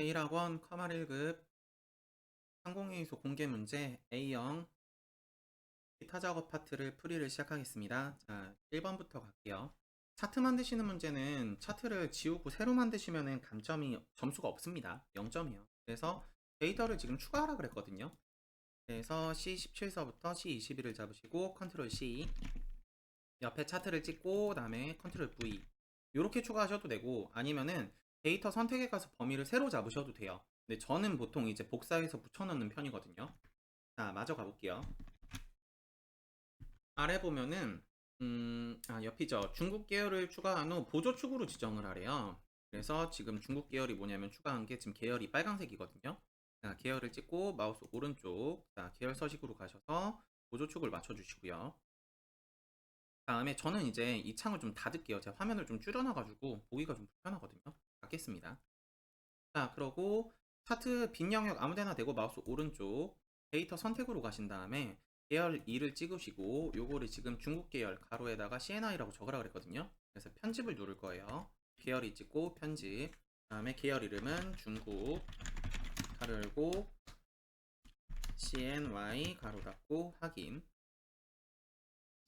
제1학원 커말 1급 항공회의소 공개 문제 A형 기타 작업 파트를 풀이를 시작하겠습니다. 자, 1번부터 갈게요. 차트 만드시는 문제는 차트를 지우고 새로 만드시면 점수가 없습니다. 0점이요. 그래서 데이터를 지금 추가하라 그랬거든요. 그래서 C17서부터 C21을 잡으시고 컨트롤 C 옆에 차트를 찍고 그다음에 컨트롤 V 이렇게 추가하셔도 되고 아니면은 데이터 선택에 가서 범위를 새로 잡으셔도 돼요. 근데 저는 보통 이제 복사해서 붙여넣는 편이거든요. 자, 마저 가볼게요. 아래 보면은 옆이죠. 중국 계열을 추가한 후 보조축으로 지정을 하래요. 그래서 지금 중국 계열이 뭐냐면 추가한 게 지금 계열이 빨간색이거든요. 자, 계열을 찍고 마우스 오른쪽, 자, 계열 서식으로 가셔서 보조축을 맞춰주시고요. 다음에 저는 이제 이 창을 좀 닫을게요. 제가 화면을 좀 줄여놔가지고 보기가 좀 불편하거든요. 닫겠습니다. 자, 그러고 차트 빈 영역 아무데나 대고 마우스 오른쪽 데이터 선택으로 가신 다음에 계열 2를 찍으시고 요거를 지금 중국 계열 가로에다가 CNI라고 적으라 그랬거든요. 그래서 편집을 누를 거예요. 계열 2 찍고 편집. 다음에 계열 이름은 중국 가로 열고 CNY 가로 닫고 확인.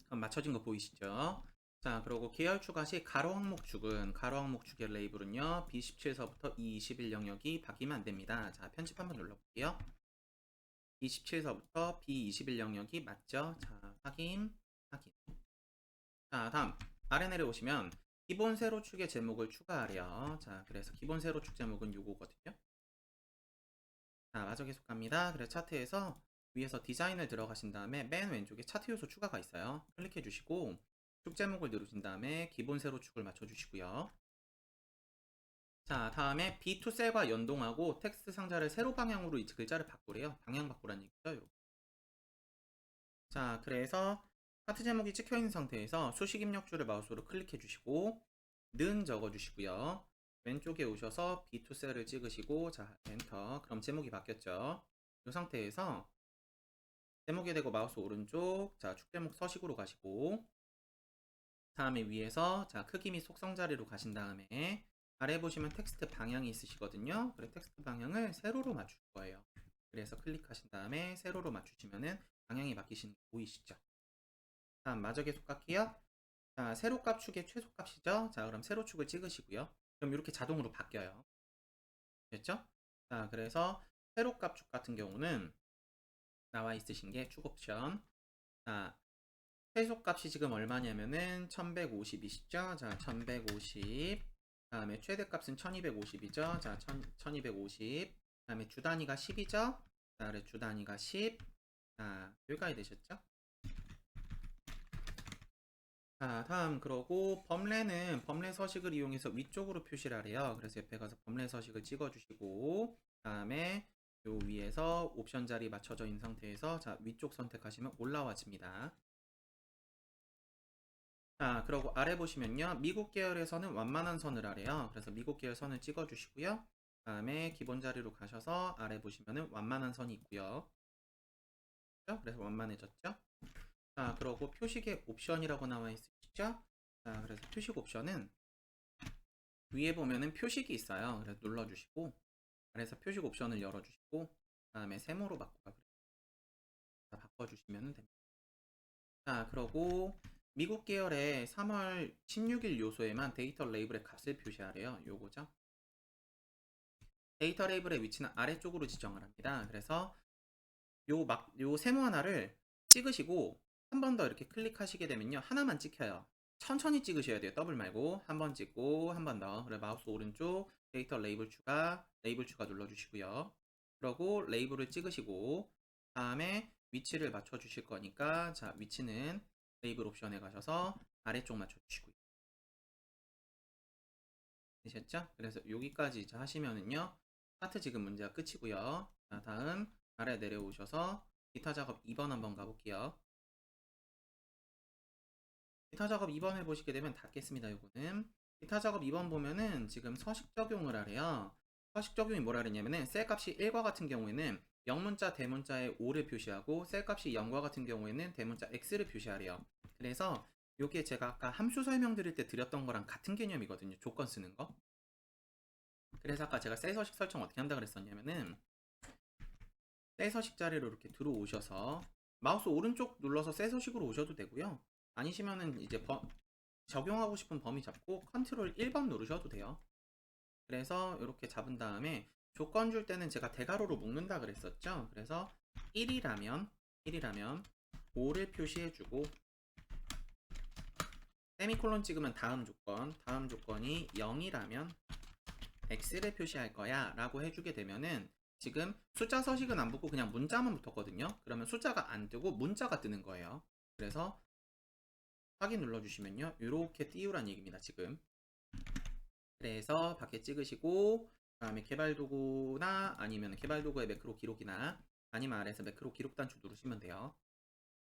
그럼 맞춰진 거 보이시죠? 자, 그리고 계열 추가 시 가로 항목 축은 가로 항목 축의 레이블은요 B17서부터 E21 영역이 바뀌면 안 됩니다. 자, 편집 한번 눌러볼게요. B17서부터 B21 영역이 맞죠? 자, 확인. 자, 다음 아래 내려오시면 기본 세로축의 제목을 추가하래요. 자, 그래서 기본 세로축 제목은 요거거든요. 자, 마저 계속 갑니다. 그래서 차트에서 위에서 디자인을 들어가신 다음에 맨 왼쪽에 차트 요소 추가가 있어요. 클릭해 주시고 축 제목을 누르신 다음에 기본 세로축을 맞춰 주시고요. 자, 다음에 B2 셀과 연동하고 텍스트 상자를 세로 방향으로 이 글자를 바꾸래요. 방향 바꾸라는 얘기죠. 자, 그래서 차트 제목이 찍혀 있는 상태에서 수식 입력줄을 마우스로 클릭해 주시고 는 적어 주시고요. 왼쪽에 오셔서 B2 셀을 찍으시고 자, 엔터. 그럼 제목이 바뀌었죠. 이 상태에서 제목에 대고 마우스 오른쪽 자, 축제목 서식으로 가시고 다음에 위에서 자, 크기 및 속성 자리로 가신 다음에 아래 보시면 텍스트 방향이 있으시거든요. 그래 텍스트 방향을 세로로 맞출 거예요. 그래서 클릭하신 다음에 세로로 맞추시면은 방향이 바뀌시는 게 보이시죠? 다음 마저 계속 갈게요. 자, 세로값 축의 최소값이죠. 자, 그럼 세로축을 찍으시고요. 그럼 이렇게 자동으로 바뀌어요. 됐죠? 자, 그래서 세로값 축 같은 경우는 나와 있으신 게 축 옵션. 자, 최소값이 지금 얼마냐면은 1150이시죠? 자, 1150. 다음에 최대값은 1250이죠? 자, 1250. 다음에 주 단위가 10이죠? 자, 그래 주 단위가 10. 자, 여기까지 되셨죠? 자, 다음 그러고 범례는 범례 서식을 이용해서 위쪽으로 표시를 하래요. 그래서 옆에 가서 범례 서식을 찍어주시고 다음에 요 위에서 옵션 자리 맞춰져 있는 상태에서 자, 위쪽 선택하시면 올라와집니다. 자, 그러고 아래 보시면요. 미국 계열에서는 완만한 선을 하래요. 그래서 미국 계열 선을 찍어주시고요. 다음에 기본 자리로 가셔서 아래 보시면은 완만한 선이 있고요. 그래서 완만해졌죠? 자, 그러고 표식의 옵션이라고 나와 있으시죠? 자, 그래서 표식 옵션은 위에 보면은 표식이 있어요. 그래서 눌러주시고 아래에서 표식 옵션을 열어주시고 다음에 세모로 바꿔주시면 됩니다. 자, 그러고 미국 계열의 3월 16일 요소에만 데이터 레이블의 값을 표시하래요. 요거죠. 데이터 레이블의 위치는 아래쪽으로 지정을 합니다. 그래서 요 세모 하나를 찍으시고 한 번 더 이렇게 클릭하시게 되면요. 하나만 찍혀요. 천천히 찍으셔야 돼요. 더블 말고 한 번 찍고 한 번 더. 그래 마우스 오른쪽 데이터 레이블 추가 눌러주시고요. 그러고 레이블을 찍으시고 다음에 위치를 맞춰 주실 거니까 자 위치는 레이블 옵션에 가셔서 아래쪽 맞춰 주시고요. 되셨죠? 그래서 여기까지 이제 하시면은요. 차트 지금 문제가 끝이고요. 자, 다음 아래 내려오셔서 기타 작업 2번 한번 가볼게요. 기타 작업 2번 해보시게 되면 닫겠습니다. 요거는 기타 작업 2번 보면은 지금 서식 적용을 하래요. 서식 적용이 뭐라 그랬냐면은 셀 값이 1과 같은 경우에는 영문자 대문자에 5를 표시하고 셀 값이 0과 같은 경우에는 대문자 X를 표시하래요. 그래서 요게 제가 아까 함수 설명드릴 때 드렸던 거랑 같은 개념이거든요. 조건 쓰는 거. 그래서 아까 제가 새 서식 설정 어떻게 한다 그랬었냐면은 새 서식 자리로 이렇게 들어오셔서 마우스 오른쪽 눌러서 새 서식으로 오셔도 되고요. 아니시면은 이제 적용하고 싶은 범위 잡고 컨트롤 1번 누르셔도 돼요. 그래서 이렇게 잡은 다음에 조건 줄 때는 제가 대괄호로 묶는다 그랬었죠. 그래서 1이라면 5를 표시해주고 세미콜론 찍으면 다음 조건이 0이라면 x를 표시할 거야 라고 해주게 되면은 지금 숫자 서식은 안 붙고 그냥 문자만 붙었거든요. 그러면 숫자가 안 뜨고 문자가 뜨는 거예요. 그래서 확인 눌러주시면요, 이렇게 띄우란 얘기입니다. 지금 그래서 밖에 찍으시고 그다음에 개발도구나 아니면 개발도구의 매크로 기록이나 아니면 아래에서 매크로 기록 단추 누르시면 돼요.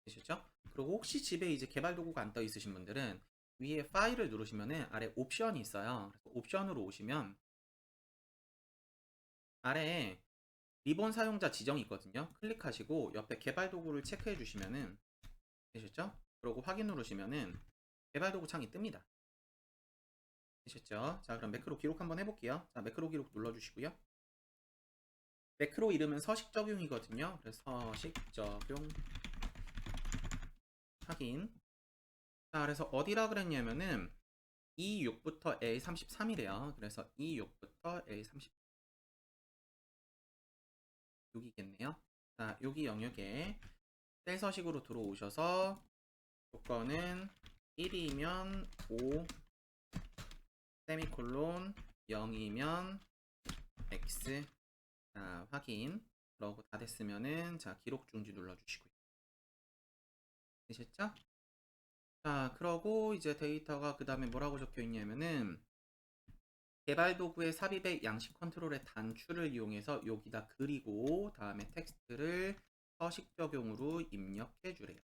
되셨죠? 그리고 혹시 집에 이제 개발도구가 안 떠 있으신 분들은 위에 파일을 누르시면은 아래 옵션이 있어요. 그래서 옵션으로 오시면 아래에 리본 사용자 지정이 있거든요. 클릭하시고 옆에 개발도구를 체크해 주시면은 되셨죠? 그리고 확인 누르시면은 개발도구 창이 뜹니다. 되셨죠? 자, 그럼 매크로 기록 한번 해볼게요. 자, 매크로 기록 눌러주시고요. 매크로 이름은 서식 적용이거든요. 그래서 서식 적용 확인. 자, 그래서 어디라 그랬냐면은 E6부터 A33이래요. 그래서 E6부터 A36이겠네요. 자, 여기 영역에 셀 서식으로 들어오셔서 조건은 1이면 5 세미콜론 0이면 x. 자, 확인. 그러고 다 됐으면은 자, 기록 중지 눌러주시고요. 되셨죠? 자, 그러고 이제 데이터가 그 다음에 뭐라고 적혀 있냐면은 개발 도구의 삽입의 양식 컨트롤의 단추를 이용해서 여기다 그리고 다음에 텍스트를 서식 적용으로 입력해 주래요.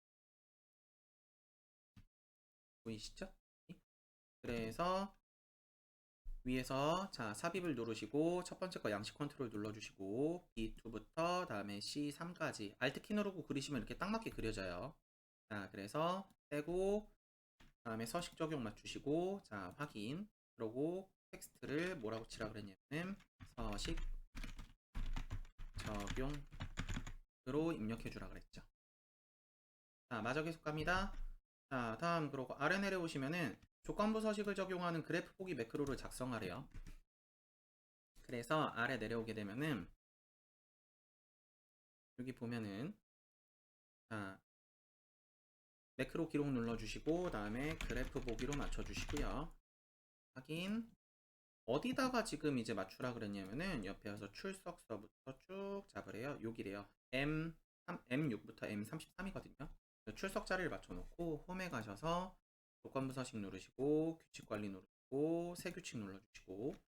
보이시죠? 그래서 위에서 자, 삽입을 누르시고 첫 번째 거 양식 컨트롤 눌러주시고 B2부터 다음에 C3까지 Alt 키 누르고 그리시면 이렇게 딱 맞게 그려져요. 자, 그래서 떼고 다음에 서식 적용 맞추시고 자, 확인. 그러고 텍스트를 뭐라고 치라 그랬냐면 서식 적용으로 입력해 주라 그랬죠. 자, 마저 계속 갑니다. 자, 다음 그러고 아래 내려오시면은 조건부 서식을 적용하는 그래프 보기 매크로를 작성하래요. 그래서 아래 내려오게 되면은 여기 보면은 자, 매크로 기록 눌러주시고 다음에 그래프 보기로 맞춰주시고요. 확인. 어디다가 지금 이제 맞추라 그랬냐면은 옆에 와서 출석서부터 쭉 잡으래요. 여기래요. M6부터 M33이거든요. 출석 자리를 맞춰놓고 홈에 가셔서 조건부 서식 누르시고 규칙 관리 누르시고 새 규칙 눌러주시고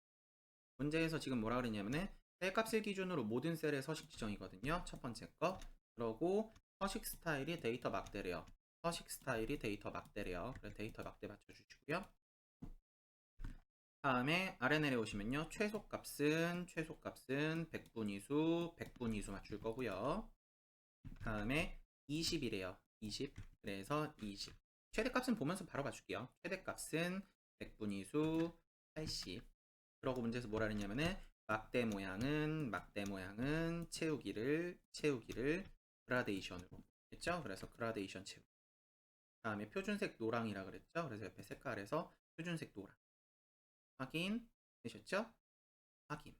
문제에서 지금 뭐라 그랬냐면은 셀 값을 기준으로 모든 셀의 서식 지정이거든요. 첫 번째 거. 그러고 서식 스타일이 데이터 막대래요. 서식 스타일이 데이터 막대래요. 그래서 데이터 막대 맞춰주시고요. 다음에 아래 내려오시면요. 최소값은 100분위수 맞출 거고요. 다음에 20이래요. 20. 그래서 20. 최대값은 보면서 바로 맞출게요. 최대값은 100분위수 80. 그러고 문제에서 뭐라 그랬냐면은 막대 모양은 채우기를 그라데이션으로 했죠. 그래서 그라데이션 채우기. 다음에 표준색 노랑이라 그랬죠. 그래서 옆에 색깔에서 표준색 노랑. 확인 되셨죠? 확인.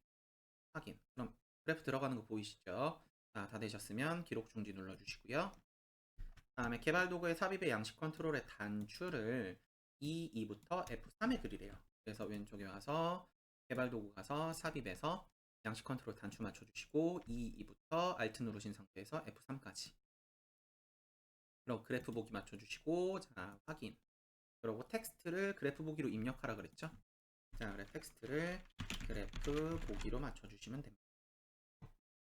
그럼 그래프 들어가는 거 보이시죠? 자, 다 되셨으면 기록 중지 눌러주시고요. 다음에 개발 도구의 삽입의 양식 컨트롤의 단추를 E2부터 F3에 그리래요. 그래서 왼쪽에 와서 개발 도구 가서 삽입에서 양식 컨트롤 단추 맞춰주시고 E2부터 Alt 누르신 상태에서 F3까지. 그리고 그래프 보기 맞춰주시고 자, 확인. 그리고 텍스트를 그래프 보기로 입력하라 그랬죠? 자, 그래 텍스트를 그래프 보기로 맞춰주시면 됩니다.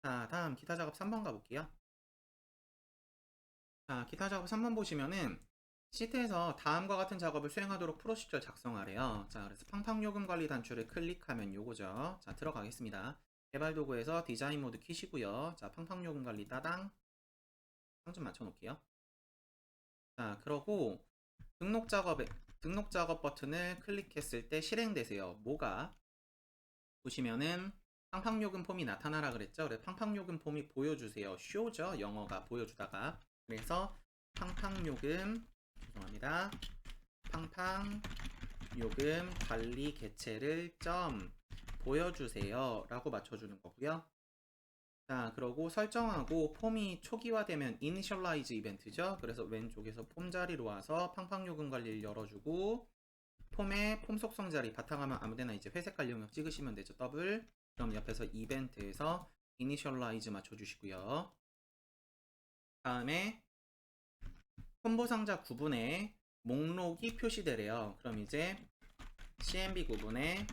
자, 다음 기타 작업 3번 가볼게요. 자, 기타 작업 3번 보시면은 시트에서 다음과 같은 작업을 수행하도록 프로시저 작성하래요. 자, 그래서 팡팡요금 관리 단추를 클릭하면 요거죠. 자, 들어가겠습니다. 개발 도구에서 디자인 모드 키시고요. 자, 팡팡요금 관리 따당. 상점 맞춰 놓을게요. 자, 그러고 등록 작업 버튼을 클릭했을 때 실행되세요. 뭐가? 보시면은 팡팡요금 폼이 나타나라 그랬죠. 그래서 팡팡요금 폼이 보여주세요. show죠. 영어가 보여주다가. 그래서 팡팡요금 죄송합니다. 팡팡요금 관리 개체를 점 보여주세요 라고 맞춰주는 거고요. 자, 그러고 설정하고 폼이 초기화되면 initialize 이벤트죠. 그래서 왼쪽에서 폼 자리로 와서 팡팡요금 관리를 열어주고 폼의 폼 속성 자리 바탕화면 아무데나 이제 회색깔 영역 찍으시면 되죠. 더블. 그럼 옆에서 이벤트에서 initialize 맞춰주시고요. 다음에 콤보 상자 구분에 목록이 표시되래요. 그럼 이제 CMB 구분에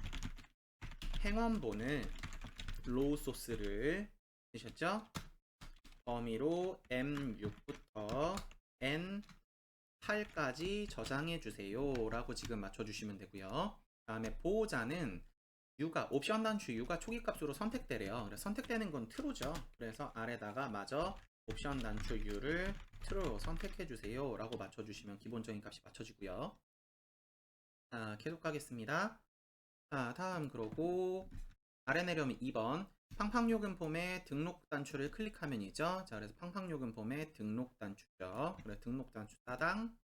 행원본을 로우 소스를 쓰셨죠? 범위로 M6부터 N8까지 저장해 주세요 라고 지금 맞춰주시면 되고요. 다음에 보호자는 U가 옵션 단추 U가 초기 값으로 선택되래요. 그래서 선택되는 건 true죠. 그래서 아래다가 마저 옵션 단추 U를 true 선택해 주세요 라고 맞춰주시면 기본적인 값이 맞춰지고요. 자, 계속 가겠습니다. 자, 다음 그러고 아래 내려오면 2번 팡팡요금 폼의 등록 단추를 클릭하면이죠. 자, 그래서 팡팡요금 폼의 등록 단추죠. 그래 등록 단추 따당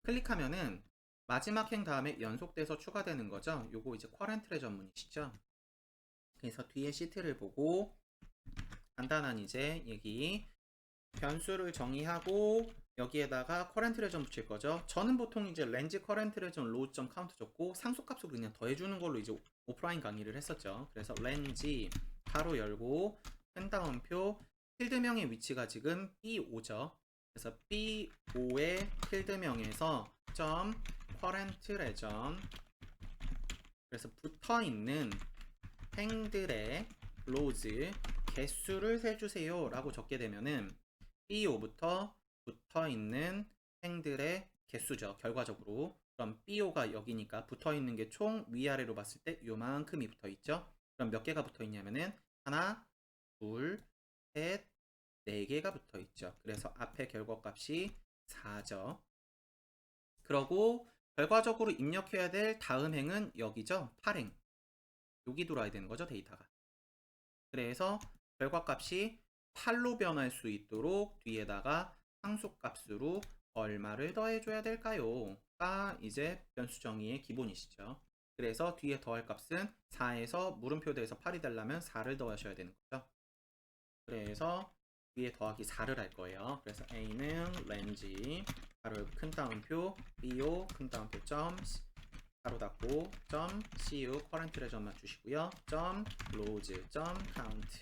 클릭하면은 마지막 행 다음에 연속돼서 추가되는 거죠. 요거 이제 쿼렌트레 전문이시죠. 그래서 뒤에 시트를 보고 간단한 이제 얘기 변수를 정의하고 여기에다가 커렌트 레전 붙일 거죠. 저는 보통 이제 렌즈 커렌트 레전 로우 점 카운트 적고 상수값으로 그냥 더해주는 걸로 이제 오프라인 강의를 했었죠. 그래서 렌즈 가로 열고 펜다운표 필드명의 위치가 지금 B5죠. 그래서 B5의 필드명에서 점 커렌트 레전 그래서 붙어있는 행들의 로즈 개수를 세주세요 라고 적게 되면은 B5부터 붙어있는 행들의 개수죠. 결과적으로. 그럼 B5가 여기니까 붙어있는 게 총 위아래로 봤을 때 요만큼이 붙어있죠. 그럼 몇 개가 붙어있냐면은 하나, 둘, 셋, 네 개가 붙어있죠. 그래서 앞에 결과값이 4죠. 그러고 결과적으로 입력해야 될 다음 행은 여기죠. 8행. 여기 들어와야 되는 거죠. 데이터가. 그래서 결과값이 8로 변할 수 있도록 뒤에다가 상수값으로 얼마를 더해줘야 될까요? 가 이제 변수 정의의 기본이시죠. 그래서 뒤에 더할 값은 4에서 물음표 대에서 8이 되려면 4를 더하셔야 되는 거죠. 그래서 위에 더하기 4를 할 거예요. 그래서 A는 렌지 가로 큰 따옴표 BO 큰 따옴표 점 가로 닫고 점 CU 커런트 레전 맞추시고요. 점 로즈 점 카운트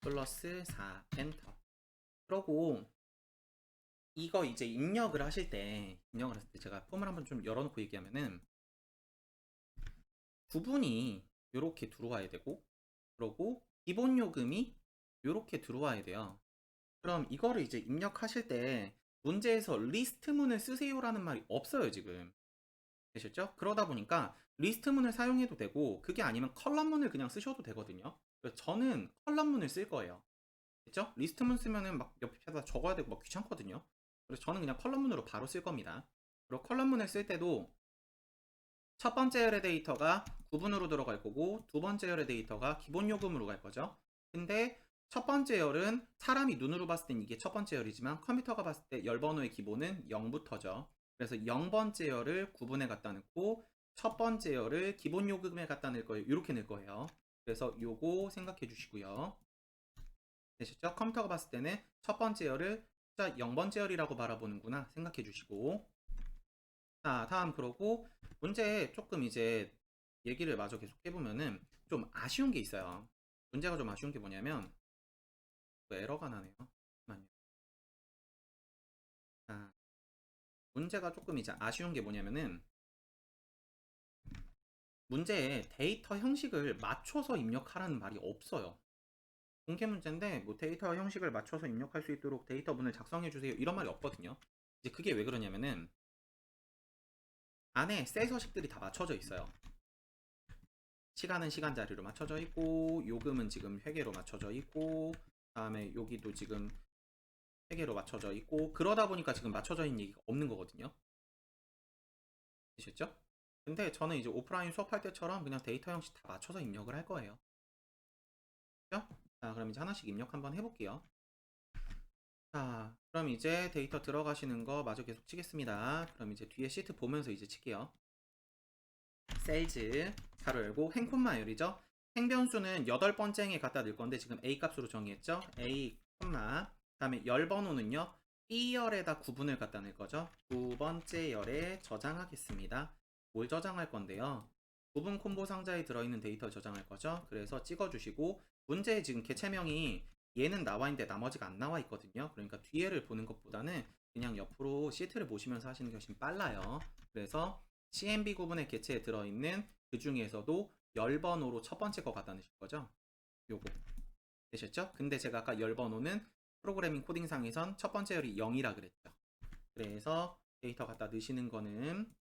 플러스 4 엔터. 그러고 이거 이제 입력을 하실 때 제가 폼을 한번 좀 열어놓고 얘기하면은 구분이 이렇게 들어와야 되고 그러고 기본 요금이 이렇게 들어와야 돼요. 그럼 이거를 이제 입력하실 때 문제에서 리스트문을 쓰세요라는 말이 없어요 지금. 되셨죠? 그러다 보니까 리스트문을 사용해도 되고 그게 아니면 컬럼문을 그냥 쓰셔도 되거든요. 그래서 저는 컬럼문을 쓸 거예요. 됐죠? 리스트문 쓰면은 막 옆에다 적어야 되고 막 귀찮거든요. 그래서 저는 그냥 컬럼문으로 바로 쓸 겁니다. 그리고 컬럼문을 쓸 때도 첫 번째 열의 데이터가 구분으로 들어갈 거고 두 번째 열의 데이터가 기본 요금으로 갈 거죠. 근데 첫 번째 열은 사람이 눈으로 봤을 땐 이게 첫 번째 열이지만 컴퓨터가 봤을 때 열 번호의 기본은 0부터죠. 그래서 0번째 열을 구분에 갖다 넣고 첫 번째 열을 기본 요금에 갖다 넣을 거예요. 이렇게 넣을 거예요. 그래서 요거 생각해 주시고요. 되셨죠? 컴퓨터가 봤을 때는 첫 번째 열을 숫자 0번째 열이라고 바라보는구나 생각해 주시고 자 다음 그러고 문제 조금 이제 얘기를 마저 계속 해보면은 좀 아쉬운 게 있어요. 문제가 좀 아쉬운 게 뭐냐면 또 에러가 나네요. 잠깐만요. 자, 문제가 조금 이제 아쉬운 게 뭐냐면은 문제에 데이터 형식을 맞춰서 입력하라는 말이 없어요. 공개 문제인데 뭐 데이터 형식을 맞춰서 입력할 수 있도록 데이터문을 작성해 주세요 이런 말이 없거든요. 이제 그게 왜 그러냐면은 안에 셀 서식들이 다 맞춰져 있어요. 시간은 시간 자리로 맞춰져 있고 요금은 지금 회계로 맞춰져 있고 다음에 여기도 지금 회계로 맞춰져 있고 그러다 보니까 지금 맞춰져 있는 얘기가 없는 거거든요. 되셨죠? 근데 저는 이제 오프라인 수업할 때처럼 그냥 데이터 형식 다 맞춰서 입력을 할 거예요. 그죠? 자, 그럼 이제 하나씩 입력 한번 해볼게요. 자, 그럼 이제 데이터 들어가시는 거 마저 계속 치겠습니다. 그럼 이제 뒤에 시트 보면서 이제 칠게요. 셀즈 가로 열고 행콤마열이죠. 행변수는 8번째 행에 갖다 넣을 건데 지금 A 값으로 정의했죠. A, 다음에 열 번호는요. B열에다 구분을 갖다 낼 거죠. 9번째 열에 저장하겠습니다. 뭘 저장할 건데요. 구분 콤보 상자에 들어있는 데이터 저장할 거죠. 그래서 찍어주시고 문제에 지금 개체명이 얘는 나와 있는데 나머지가 안 나와 있거든요. 그러니까 뒤에를 보는 것보다는 그냥 옆으로 시트를 보시면서 하시는 게 훨씬 빨라요. 그래서 CMB 구분의 개체에 들어있는 그 중에서도 열 번호로 첫 번째 거 갖다 넣으실 거죠. 요거 되셨죠? 근데 제가 아까 열 번호는 프로그래밍 코딩상에선 첫 번째 열이 0이라 그랬죠. 그래서 데이터 갖다 넣으시는 거는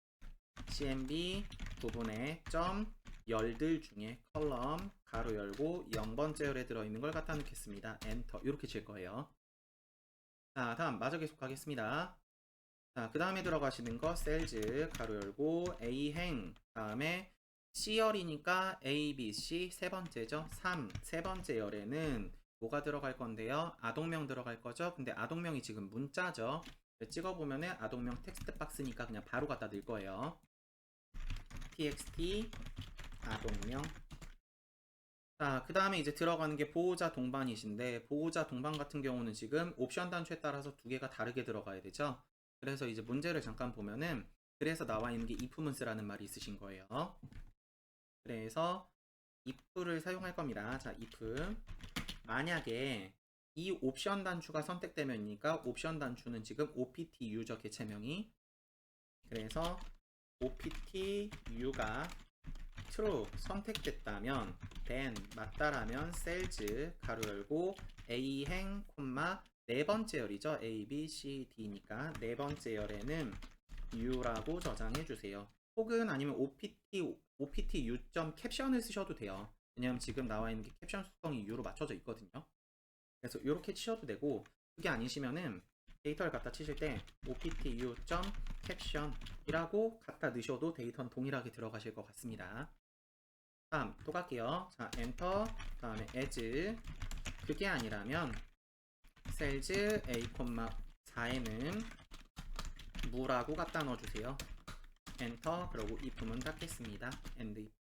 CMB 구분의 점 열들 중에 컬럼 가로 열고 0번째 열에 들어있는 걸 갖다 넣겠습니다. 엔터 이렇게 칠 거예요. 자, 다음 마저 계속하겠습니다. 자, 그 다음에 들어가시는 거 셀즈 가로 열고 A행 다음에 C열이니까 A, B, C 세 번째죠. 3, 세 번째 열에는 뭐가 들어갈 건데요? 아동명 들어갈 거죠. 근데 아동명이 지금 문자죠. 찍어보면은 아동명 텍스트 박스니까 그냥 바로 갖다 넣을 거예요. txt 아동명. 자, 그 다음에 이제 들어가는 게 보호자 동반이신데 보호자 동반 같은 경우는 지금 옵션 단추에 따라서 두 개가 다르게 들어가야 되죠. 그래서 이제 문제를 잠깐 보면은 그래서 나와 있는 게 if문스라는 말이 있으신 거예요. 그래서 if를 사용할 겁니다. 자, if 만약에 이 옵션 단추가 선택되면이니까 옵션 단추는 지금 opt 유저 개체명이 그래서 opt u가 true 선택됐다면 then 맞다라면 셀즈 가로 열고 a행 콤마 네 번째 열이죠. a, b, c, d니까 네 번째 열에는 u라고 저장해 주세요. 혹은 아니면 opt u 캡션을 쓰셔도 돼요. 왜냐면 지금 나와 있는 게 캡션 속성이 u로 맞춰져 있거든요. 그래서 이렇게 치셔도 되고 그게 아니시면은 데이터를 갖다 치실 때 opt u 캡션이라고 갖다 넣으셔도 데이터는 동일하게 들어가실 것 같습니다. 다음 또 갈게요. 자, 엔터 다음에 as 그게 아니라면 셀즈 a, 4에는 무라고 갖다 넣어주세요. 엔터 그리고 if문 닫겠습니다. end if.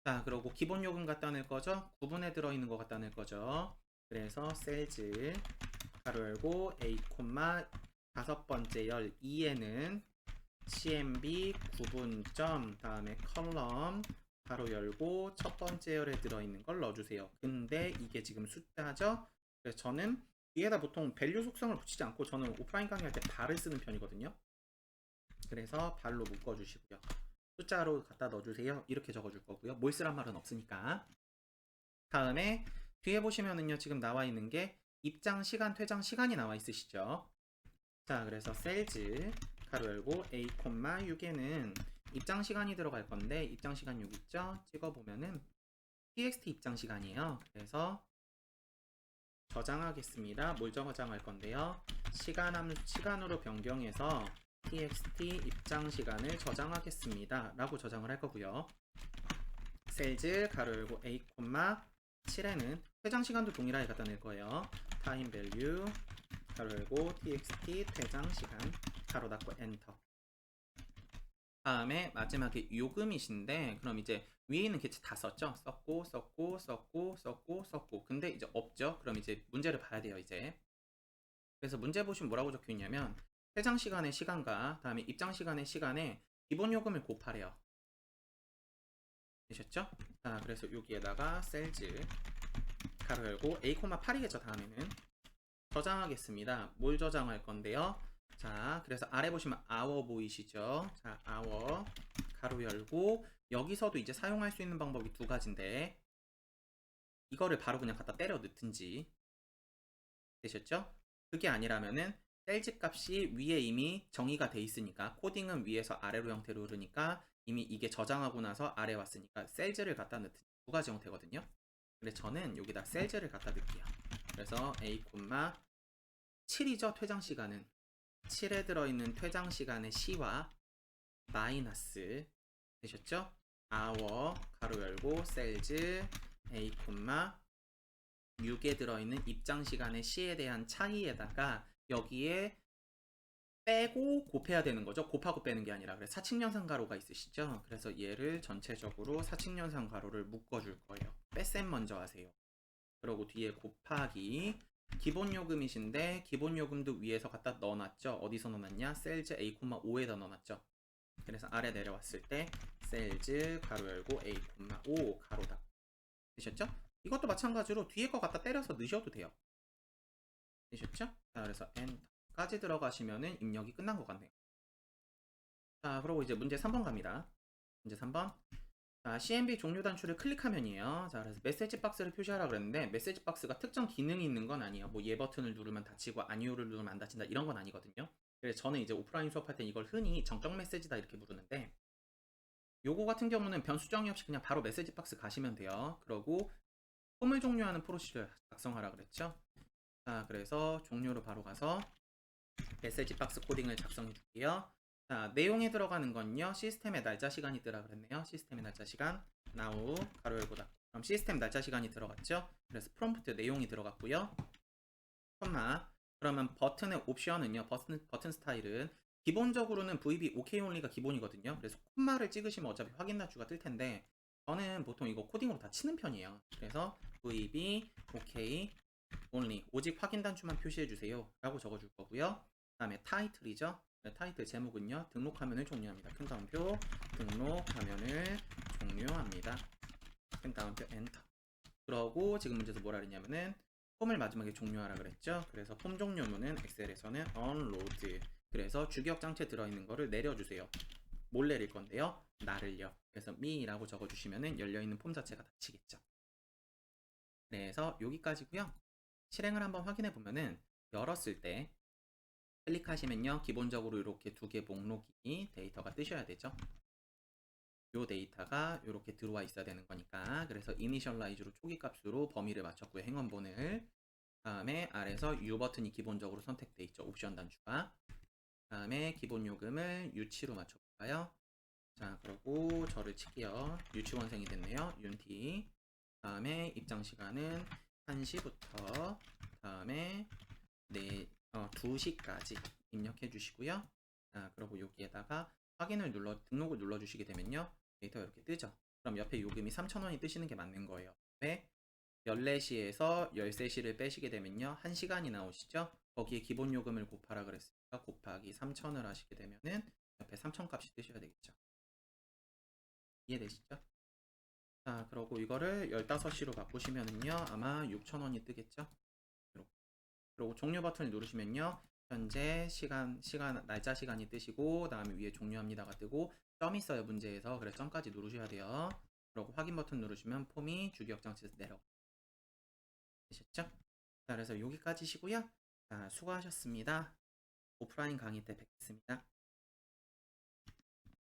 자, 그리고 기본 요금 갖다 낼 거죠. 구분에 들어있는 거 갖다 낼 거죠. 그래서 셀즈 가로 열고 a, 다섯 번째 열 2에는 cmb 구분점 다음에 컬럼 가로 열고 첫 번째 열에 들어있는 걸 넣어주세요. 근데 이게 지금 숫자죠. 그래서 저는 뒤에다 보통 밸류 속성을 붙이지 않고 저는 오프라인 강의할 때 발을 쓰는 편이거든요. 그래서 발로 묶어주시고요. 숫자로 갖다 넣어주세요. 이렇게 적어줄 거고요. 뭘 쓰란 말은 없으니까. 다음에 뒤에 보시면은요. 지금 나와 있는 게 입장 시간, 퇴장 시간이 나와 있으시죠. 자, 그래서 셀즈 가로 열고 a, 6에는 입장 시간이 들어갈 건데 입장 시간 6 있죠? 찍어보면은 txt 입장 시간이에요. 그래서 저장하겠습니다. 뭘 저장할 건데요? 시간으로 변경해서 txt 입장 시간을 저장하겠습니다. 라고 저장을 할 거고요. 셀즈 가로 열고 a, 7에는 퇴장 시간도 동일하게 갖다 낼 거예요. time value 가로 열고 txt 퇴장 시간 가로 닫고 엔터. 다음에 마지막에 요금이신데 그럼 이제 위에 있는 개체 다 썼죠? 썼고 근데 이제 없죠? 그럼 이제 문제를 봐야 돼요 이제. 그래서 문제 보시면 뭐라고 적혀 있냐면 퇴장 시간의 시간과 다음에 입장 시간의 시간에 기본 요금을 곱하래요. 되셨죠? 자, 그래서 여기에다가 셀즈 가로 열고 a, 8이겠죠 다음에는 저장하겠습니다. 뭘 저장할 건데요? 자, 그래서 아래 보시면 hour 보이시죠? 자, hour 가로 열고 여기서도 이제 사용할 수 있는 방법이 두 가지인데 이거를 바로 그냥 갖다 때려 넣든지 되셨죠? 그게 아니라면은 셀즈 값이 위에 이미 정의가 돼 있으니까 코딩은 위에서 아래로 형태로 흐르니까 이미 이게 저장하고 나서 아래 왔으니까 셀즈를 갖다 넣든 두 가지 형태거든요. 근데 저는 여기다 셀즈를 갖다 넣을게요. 그래서 a, 7이죠 퇴장 시간은 7에 들어있는 퇴장 시간의 C와 마이너스 되셨죠? hour 가로 열고 셀즈 a, 6에 들어있는 입장 시간의 시에 대한 차이에다가 여기에 빼고 곱해야 되는 거죠. 곱하고 빼는 게 아니라. 그래서 사칙연산 가로가 있으시죠? 그래서 얘를 전체적으로 사칙연산 가로를 묶어줄 거예요. 빼셈 먼저 하세요. 그러고 뒤에 곱하기 기본 요금이신데 기본 요금도 위에서 갖다 넣어놨죠. 어디서 넣어놨냐? 셀즈 a, 5에다 넣어놨죠. 그래서 아래 내려왔을 때 셀즈 가로 열고 a, 5 가로 닫고 되셨죠? 이것도 마찬가지로 뒤에 거 갖다 때려서 넣으셔도 돼요. 되셨죠? 자, 그래서 엔터까지 들어가시면은 입력이 끝난 것 같네요. 자, 그리고 이제 문제 3번 갑니다. 문제 3번. 자, CMB 종료 단추를 클릭하면이에요. 자, 그래서 메시지 박스를 표시하라 그랬는데 메시지 박스가 특정 기능이 있는 건 아니에요. 뭐 얘 버튼을 누르면 닫히고 아니오를 누르면 안 닫힌다 이런 건 아니거든요. 그래서 저는 이제 오프라인 수업할 때 이걸 흔히 정적 메시지다 이렇게 부르는데 요거 같은 경우는 변수 정의 없이 그냥 바로 메시지 박스 가시면 돼요. 그러고 폼을 종료하는 프로시저를 작성하라 그랬죠. 자, 그래서 종료로 바로 가서 메시지 박스 코딩을 작성해 줄게요. 자, 내용에 들어가는 건요. 시스템의 날짜 시간이 뜨라 그랬네요. 시스템의 날짜 시간 now 가로 열고 닫고 그럼 시스템 날짜 시간이 들어갔죠. 그래서 프롬프트 내용이 들어갔고요. 콤마 그러면 버튼의 옵션은요. 버튼 스타일은 기본적으로는 VB OK only가 기본이거든요. 그래서 콤마를 찍으시면 어차피 확인 단추가 뜰 텐데 저는 보통 이거 코딩으로 다 치는 편이에요. 그래서 VB OK only 오직 확인 단추만 표시해 주세요 라고 적어줄 거고요. 그 다음에 타이틀이죠. 타이틀 제목은요. 등록화면을 종료합니다. 큰 따옴표 등록화면을 종료합니다. 큰 따옴표 엔터. 그러고 지금 문제에서 뭐라 그랬냐면은 폼을 마지막에 종료하라 그랬죠. 그래서 폼 종료문은 엑셀에서는 unload. 그래서 주기억 장치에 들어있는 거를 내려주세요. 뭘 내릴 건데요? 나를요. 그래서 me라고 적어주시면은 열려있는 폼 자체가 닫히겠죠. 그래서 여기까지고요. 실행을 한번 확인해 보면은 열었을 때 클릭하시면요. 기본적으로 이렇게 두 개 목록이 데이터가 뜨셔야 되죠. 요 데이터가 이렇게 들어와 있어야 되는 거니까 그래서 이니셜라이즈로 초기 값으로 범위를 맞췄고요. 행원본을 다음에 아래서 U 버튼이 기본적으로 선택돼 있죠. 옵션 단추가 다음에 기본 요금을 유치로 맞춰볼까요? 자, 그러고 저를 칠게요. 유치원생이 됐네요. 윤티 다음에 입장 시간은 1시부터 다음에 2시까지 입력해 주시고요. 자, 그리고 여기에다가 등록을 눌러주시게 되면요. 데이터가 이렇게 뜨죠. 그럼 옆에 요금이 3,000원이 뜨시는 게 맞는 거예요. 왜? 14시에서 13시를 빼시게 되면요. 1시간이 나오시죠? 거기에 기본 요금을 곱하라 그랬으니까 곱하기 3,000을 하시게 되면은 옆에 3,000 값이 뜨셔야 되겠죠. 이해되시죠? 자, 그러고 이거를 15시로 바꾸시면은요. 아마 6,000원이 뜨겠죠? 그리고 종료 버튼을 누르시면요. 현재 날짜 시간이 뜨시고 다음에 위에 종료합니다가 뜨고 점 있어요 문제에서. 그래서 점까지 누르셔야 돼요. 그리고 확인 버튼 누르시면 폼이 주기억 장치에서 내려가 되셨죠? 자, 그래서 여기까지시고요. 자, 수고하셨습니다. 오프라인 강의 때 뵙겠습니다.